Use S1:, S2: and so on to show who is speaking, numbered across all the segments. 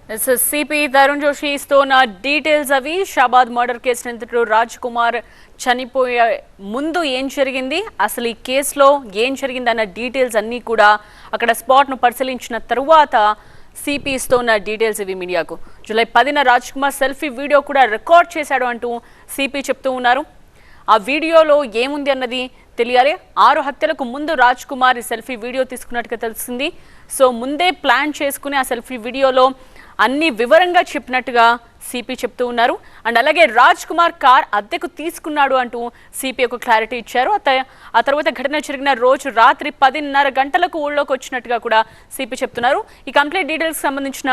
S1: CP Tarun Joshi ఇస్తున్న details అవి Shabad murder case నిందితుడు రాజ్ కుమార్ చనిపోయే ముందు ఏం జరిగింది, అసలు ఈ కేసులో ఏం జరిగింది అన్న డీటెయిల్స్ అన్నీ కూడా అక్కడ స్పాట్ను పరిశీలించిన తరువాత సిపి ఇస్తున్న డీటెయిల్స్ ఇవి మీడియాకు. జూలై 10న రాజ్ కుమార్ సెల్ఫీ వీడియో కూడా రికార్డ్ చేశాడు అంటూ సిపి చెప్తూ ఉన్నారు. ఆ వీడియోలో ఏముంది అన్నది తెలియాలి. 6 హత్యలకు ముందు రాజ్ కుమార్ ఈ సెల్ఫీ వీడియో తీసుకున్నట్టుగా తెలిసింది. సో ముందే ప్లాన్ చేసుకుని ఆ సెల్ఫీ వీడియోలో అన్ని వివరంగా చెప్పినట్టుగా సిపి చెప్తూ ఉన్నారు. అండ్ అలాగే రాజ్ కుమార్ కార్ అద్దెకు తీసుకున్నాడు అంటూ సిపి ఒక క్లారిటీ ఇచ్చారు. ఆ తర్వాత ఘటన జరిగిన రోజు రాత్రి 10:30 గంటలకు ఊళ్ళోకి వచ్చినట్టుగా కూడా సిపి చెప్తున్నారు. ఈ కంప్లీట్ డీటెయిల్స్ సంబంధించిన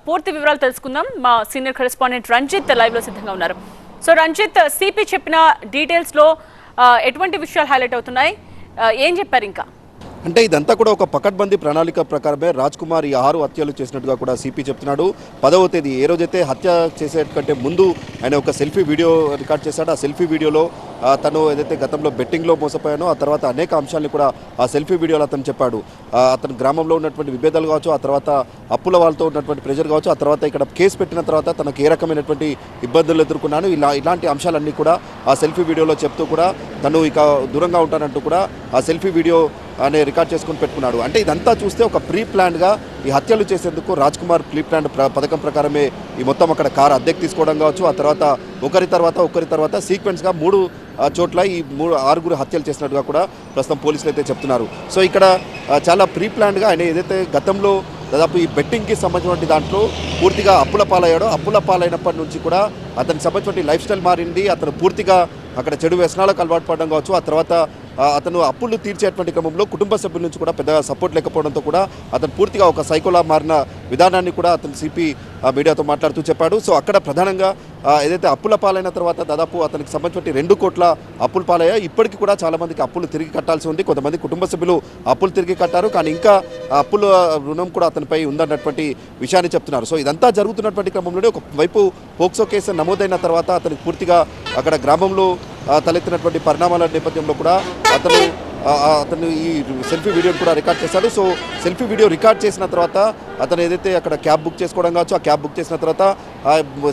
S1: పూర్తి వివరాలు తెలుసుకుందాం. మా సీనియర్ కరెస్పాండెంట్ రంజిత్ లైవ్లో సిద్ధంగా ఉన్నారు. సో రంజిత్, సిపి చెప్పిన డీటెయిల్స్లో ఎటువంటి విషయాలు హైలైట్ అవుతున్నాయి, ఏం చెప్పారు? ఇంకా
S2: అంటే ఇదంతా కూడా ఒక పకడ్బందీ ప్రణాళిక ప్రకారమే రాజ్ కుమార్ ఈ 6 హత్యలు చేసినట్టుగా కూడా సిపి చెప్తున్నాడు. 10వ తేదీ ఏ రోజైతే హత్య చేసే కంటే ముందు ఆయన ఒక సెల్ఫీ వీడియో రికార్డ్ చేశాడు. ఆ సెల్ఫీ వీడియోలో తను ఏదైతే గతంలో బెట్టింగ్లో మోసపోయానో ఆ తర్వాత అనేక అంశాలను కూడా ఆ సెల్ఫీ వీడియోలో అతను చెప్పాడు. అతను గ్రామంలో ఉన్నటువంటి విభేదాలు కావచ్చు, ఆ తర్వాత అప్పుల వాళ్ళతో ఉన్నటువంటి ప్రెజర్ కావచ్చు, ఆ తర్వాత ఇక్కడ కేసు పెట్టిన తర్వాత తనకు ఏ రకమైనటువంటి ఇబ్బందులు ఎదుర్కొన్నాను, ఇలాంటి అంశాలన్నీ కూడా ఆ సెల్ఫీ వీడియోలో చెప్తూ కూడా తను ఇక దూరంగా ఉంటానంటూ కూడా ఆ సెల్ఫీ వీడియో అనే రికార్డ్ చేసుకుని పెట్టుకున్నాడు. అంటే ఇదంతా చూస్తే ఒక ప్రీ ప్లాన్గా ఈ హత్యలు చేసేందుకు రాజ్ కుమార్ ప్రీ ప్లాన్ పథకం ప్రకారమే ఈ మొత్తం అక్కడ కారు అద్దెకు తీసుకోవడం కావచ్చు, ఆ తర్వాత ఒకరి తర్వాత సీక్వెన్స్గా 3 చోట్ల ఈ 6 హత్యలు చేసినట్టుగా కూడా ప్రస్తుతం పోలీసులు అయితే చెప్తున్నారు. సో ఇక్కడ చాలా ప్రీ ప్లాన్గా ఆయన ఏదైతే గతంలో దాదాపు ఈ బెట్టింగ్కి సంబంధించిన దాంట్లో పూర్తిగా అప్పుల పాలయ్యాడో, అప్పుల పాలైనప్పటి నుంచి కూడా అతనికి సంబంధించిన లైఫ్ స్టైల్ మారింది. అతను పూర్తిగా అక్కడ చెడు వ్యసనాలకు అలవాటు పడడం కావచ్చు, ఆ తర్వాత అతను అప్పులు తీర్చేటువంటి క్రమంలో కుటుంబ సభ్యుల నుంచి కూడా పెద్దగా సపోర్ట్ లేకపోవడంతో కూడా అతను పూర్తిగా ఒక సైకోలా మారిన విధానాన్ని కూడా అతను సిపి మీడియాతో మాట్లాడుతూ చెప్పాడు. సో అక్కడ ప్రధానంగా ఏదైతే అప్పుల పాలైన తర్వాత దాదాపు అతనికి సంబంధించిన 2 కోట్ల అప్పులు పాలయ్యాయి. ఇప్పటికీ కూడా చాలామందికి అప్పులు తిరిగి కట్టాల్సి ఉంది. కొంతమంది కుటుంబ సభ్యులు అప్పులు తిరిగి కట్టారు, కానీ ఇంకా అప్పుల రుణం కూడా అతనిపై ఉందన్నటువంటి విషయాన్ని చెప్తున్నారు. సో ఇదంతా జరుగుతున్నటువంటి క్రమంలోనే ఒకవైపు పోక్సో కేసు నమోదైన తర్వాత అతనికి పూర్తిగా అక్కడ గ్రామంలో తలెత్తినటువంటి పరిణామాల నేపథ్యంలో కూడా అతను ఈ సెల్ఫీ వీడియోని కూడా రికార్డ్ చేశాడు. సో సెల్ఫీ వీడియో రికార్డ్ చేసిన తర్వాత అతను ఏదైతే అక్కడ క్యాబ్ బుక్ చేసుకోవడం కావచ్చు, ఆ క్యాబ్ బుక్ చేసిన తర్వాత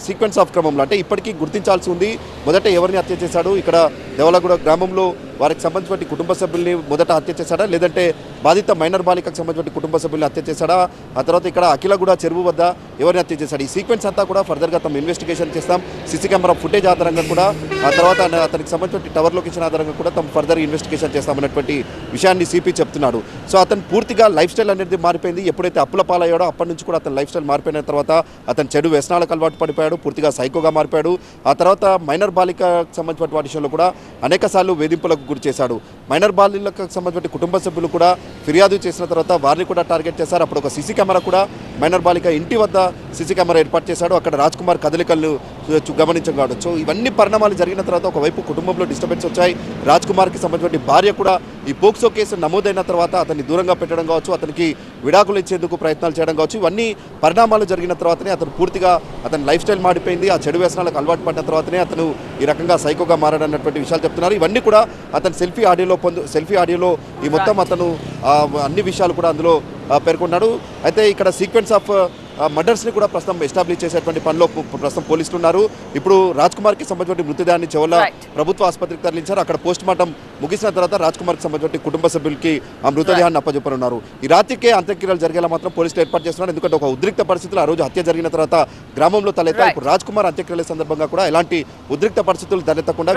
S2: సీక్వెన్స్ ఆఫ్ క్రమంలో అంటే ఇప్పటికీ గుర్తించాల్సి ఉంది. మొదట ఎవరిని హత్య చేశాడు, ఇక్కడ దేవలగూడ గ్రామంలో వారికి సంబంధించిన కుటుంబ సభ్యుల్ని మొదట హత్య చేశాడా, లేదంటే బాధిత మైనర్ బాలికకు సంబంధించిన కుటుంబ సభ్యుల్ని హత్య చేశాడా, ఆ తర్వాత ఇక్కడ అఖిలగూడ చెరువు వద్ద ఎవరిని హత్య చేశాడు, ఈ సీక్వెన్స్ అంతా కూడా ఫర్దర్గా తమ ఇన్వెస్టిగేషన్ చేస్తాం. సీసీ కెమెరా ఫుటేజ్ ఆధారంగా కూడా ఆ తర్వాత అతనికి సంబంధించిన టవర్ లొకేషన్ ఆధారంగా కూడా తమ ఫర్దర్ ఇన్వెస్టిగేషన్ చేస్తామన్నటువంటి విషయాన్ని సిపి చెప్తున్నాడు. సో అతను పూర్తిగా లైఫ్ స్టైల్ అనేది మారిపోయింది. ఎప్పుడైతే అప్పుల పాలయ్యాడో అప్పటి నుంచి కూడా అతని లైఫ్ స్టైల్ మారిపోయిన తర్వాత అతను చెడు వ్యసనాలకు అలవాటు పడిపోయాడు, పూర్తిగా సైకోగా మారిపోయాడు. ఆ తర్వాత మైనర్ బాలికకు సంబంధించిన వాటి విషయంలో కూడా అనేకసార్లు వేధింపులకు గురి చేశాడు. మైనర్ బాలికలకు సంబంధించిన కుటుంబ సభ్యులు కూడా ఫిర్యాదు చేసిన తర్వాత వారిని కూడా టార్గెట్ చేశారు. అప్పుడు ఒక సీసీ కెమెరా కూడా మైనర్ బాలిక ఇంటి వద్ద సీసీ కెమెరా ఏర్పాటు చేశాడు. అక్కడ రాజ్ కుమార్ కదలికలను గమనించగాడు. సో ఇవన్నీ పరిణామాలు జరిగిన తర్వాత ఒకవైపు కుటుంబంలో డిస్టర్బెన్స్ వచ్చాయి. రాజ్ కుమార్కి సంబంధించిన భార్య కూడా ఈ పోక్సో కేసు నమోదైన తర్వాత అతన్ని దూరంగా పెట్టడం కావచ్చు, అతనికి విడాకులు ఇచ్చేందుకు ప్రయత్నాలు చేయడం కావచ్చు, ఇవన్నీ పరిణామాలు జరిగిన తర్వాతనే అతను పూర్తిగా అతని లైఫ్ స్టైల్ మాడిపోయింది. ఆ చెడు వ్యసనాలకు అలవాటు పడిన తర్వాతనే అతను ఈ రకంగా సైకోగా మారాడన్నటువంటి విషయాలు చెప్తున్నారు. ఇవన్నీ కూడా అతను సెల్ఫీ ఆడియోలో ఈ మొత్తం అతను అన్ని విషయాలు కూడా అందులో పేర్కొన్నాడు. అయితే ఇక్కడ సీక్వెన్స్ ఆఫ్ మర్డర్స్ని కూడా ప్రస్తుతం ఎస్టాబ్లిష్ చేసేటువంటి పనిలో ప్రస్తుతం పోలీసులు ఉన్నారు. ఇప్పుడు రాజ్ కుమార్కి సంబంధించిన మృతదేహాన్ని చెవల ప్రభుత్వ ఆసుపత్రికి తరలించారు. అక్కడ పోస్ట్ మార్టం ముగిసిన తర్వాత రాజ్ కుమార్కి సంబంధించిన కుటుంబ సభ్యులకి ఆ మృతదేహాన్ని అప్పచెప్పనున్నారు. ఈ రాత్రికే అంత్యక్రియలు జరిగేలా మాత్రం పోలీసులు ఏర్పాటు చేస్తున్నారు. ఎందుకంటే ఒక ఉద్రిక్త పరిస్థితులు ఆ రోజు హత్య జరిగిన తర్వాత గ్రామంలో తలెత్తాయి. ఇప్పుడు రాజ్ కుమార్ అంత్యక్రియల సందర్భంగా కూడా ఎలాంటి ఉద్రిక్త పరిస్థితులు తలెత్తకుండా